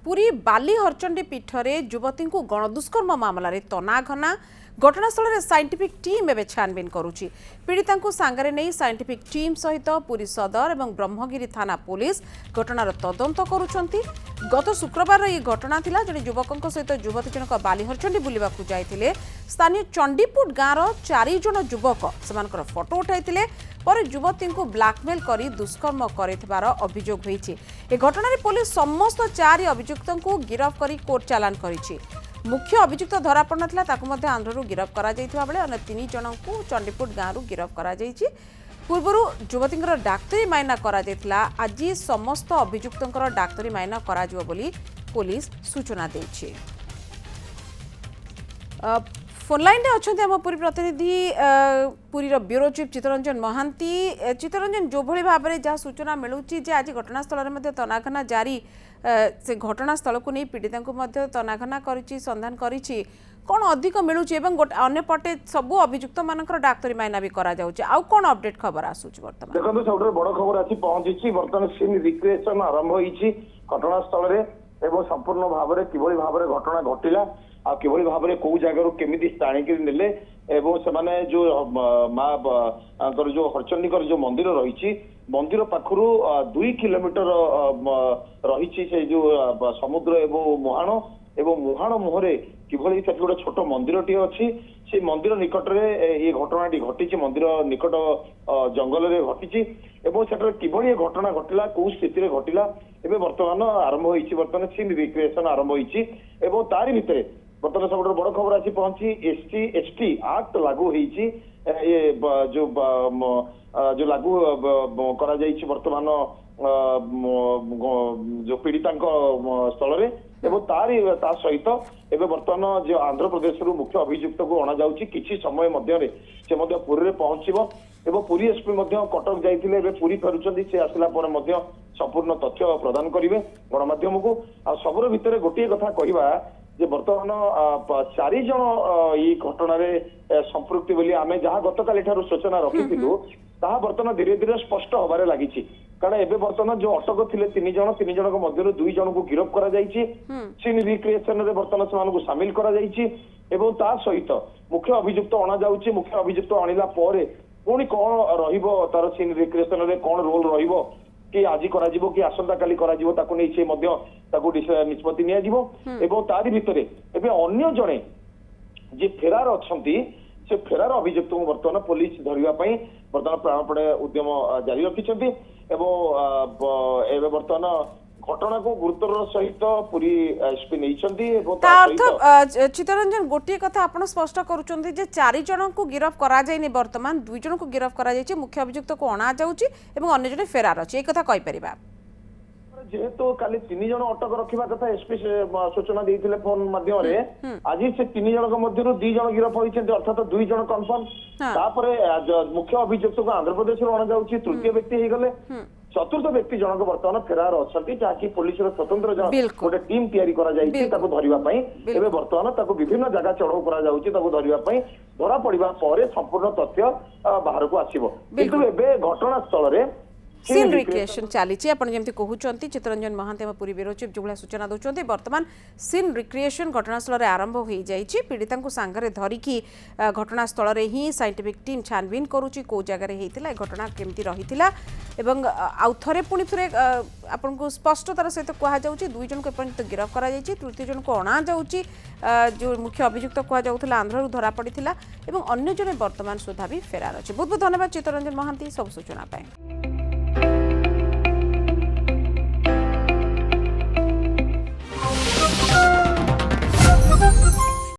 पुरी बाली हरचंडी पीठरे युवती को गणदुष्कर्म मामलें तनाघना घटनास्थल में साइंटिफिक टीम एवं छानबीन करुच्ची। पीड़िता सांगरे नहीं साइंटिफिक टीम सहित पुरी सदर और ब्रह्मगिरी थाना पुलिस घटनार तदंत करुछंती। गत शुक्रवार ये घटना थिला जड़े युवकों सहित युवती जनक बाली हरचंडी बुलवा जाते स्थानीय चंडीपुट गाँवर 4 जन युवक से फोटो उठाई पर युवती को ब्लैकमेल कर दुष्कर्म कर अभियोग होती। ए घटना पुलिस समस्त 4 अभियुक्तों को गिरफ्त कर कोर्ट चालान करिछि। मुख्य अभियुक्त धरा पड़ नाथिला ताकु मध्ये आंध्ररू गिरफ्त करा जायथिबा बेले अन्य 3 जन को चंडीपुट गाँव गिरफ्त करा जायछि। पूर्वरु युवतींकर डाक्तरी मायना करा जायथिला। आज समस्त अभियुक्तंकर डाक्तरी मायना करा जिवो बोली पुलिस सूचना देछि। फोन लाइन अच्छा आम पुरी प्रतिनिधि पुरीर ब्यूरो चीफ चित्तरंजन महांती। चित्तरंजन जो भली भाव में जहाँ सूचना मिलूँ आज घटनास्थल में तनाघना जारी से घटनास्थल को नहीं पीड़िता को तनाघना करिछि संधान करिछि कौन अधिक मिलूँ अंपटे सबू अभियुक्त मानकर डाक्तरी मायना भी करा जाउछि। आउ कौन अपडेट खबर आसुछि वर्तमान? देखो सब बड़ खबर आसी पहुंची बर्तमान सीन रिक्रिएशन आरंभ होइछि घटनास्थल रे एवं संपूर्ण भाव में किभली भाव में घटना घटिला आ किभली भाव में कौ जगार केमिति टाणिक नेले एवं से जो माँ जो हरचंडीकर जो मंदिर रही मंदिर पाखु 2 किलोमीटर रही से जो समुद्र एवं मुहाण मुहरे किभली गोटे छोट मंदिर टी अच्छी से मंदिर निकट में ये घटनाटी घटी मंदिर निकट जंगल में घटी एवं किभली घटना घटला कौ स्थिति घटला एवं बर्तमान आरंभ होती बर्तमान सीन रिक्रिएशन आरंभ होती तारी भितर बर्तमान सब बड़ खबर आसी पहुंची एसटी एक्ट लागू होती जो लागू करा जाइछि वर्तमान जो पीड़िता स्थल में ता सहित एवं बर्तमान जो आंध्र प्रदेश मुख्य अभियुक्त को अणा जाउछि किछि समय मध्य से पुरी में पहुंचब एवं पुरी एसपी कटक जाइए पुरी फेरुंट से आसला संपूर्ण तथ्य प्रदान करेंगे गणमाध्यम को आ सबुर भितर गोटे कथा कहवा जे बर्तमान 4 जन ये घटना संपृक्ति बोली आमे जहाँ गतकाली ठारू सूचना रखिथिलु ताहा बर्तमान धीरे धीरे स्पष्ट होबारे लागिछि। कारण एबे बर्तमान जो अटक थिले 3 जन मध्यरु 2 जन को गिरफ्त करा जाइछि। सीन रिक्रिएशन रे बर्तमान सेमानकु शामिल करा जाइछि एवं ता सहित मुख्य अभियुक्त अणा जाउछि। मुख्य अभियुक्त अणिला परे पुणी कौन रहिबो तार सीन रिक्रिएशन रे कौन रोल रहिबो कि आज करा जिवो कि आसंता काली करा जिवो ताकु नै से मध्य ताकु निष्पत्ति निया जिवो एवं तारि भितरे एबे अन्य जणे जे फेरार अछंती से फेरार अभियुक्त को वर्तमान पुलिस धरिबा पई वर्तमान प्राणपणे उद्यम जारी रखिछंती एवं वर्तमान घटना को गुरुतर सहित पूरी एसपी नहीं चित्तरंजन गोटे कथा आपण स्पष्ट करुचंती जे 4 जन को गिरफ्त करा जायनि वर्तमान 2 जन को गिरफ्त करा जायछि मुख्य अभियुक्त को अणा जाउछि एवं अन्य जने फेरार अछि ए कथा कहि परिबा जेहेतु काली 3 जन अटक रखिबा कथा एसपी सूचना देइथिले फोन माध्यम रे आज से 3 जन मध्यरु 2 जन गिरफ्त होइछन्ते अर्थात 2 जन कंफर्म तापरे मुख्य अभियुक्त को आंध्र प्रदेश रो अणा जाउछि तृतीय व्यक्ति हे गले चतुर्थ व्यक्ति जनक बर्तमान फेरार अच्छी जहाँकि पुलिस स्वतंत्र गोटे टीम तैयारी धरने बर्तमान विभिन्न जगह चढ़ाऊ कर धरा पड़ा संपूर्ण तथ्य बाहर को आसो घटनास्थल सीन रिक्रिएशन चली जमी कहते चित्तरंजन महांती पूरी ब्यूरो चीफ जो सूचना दौरान बर्तमान सीन रिक्रिएशन घटनास्थल में आरंभ हो जाइए। पीड़िता सांगे धरिकी घटनास्थल में ही साइंटिफिक टीम छानबीन करुच्ची कौ जगार होता घटना केमती रही आउ थे पुणी थे आपन को स्पष्टतार सहित कहुच्छे 2 जन को एपर्यंत गिरफ्त कर तृतीय जन को अणा जाउछि जो मुख्य अभियुक्त कहला आंध्र धरा पड़ा और अन्य जने वर्तमान सुधा भी फेरार अच्छे। बहुत बहुत धन्यवाद चित्तरंजन महांती सब सूचना।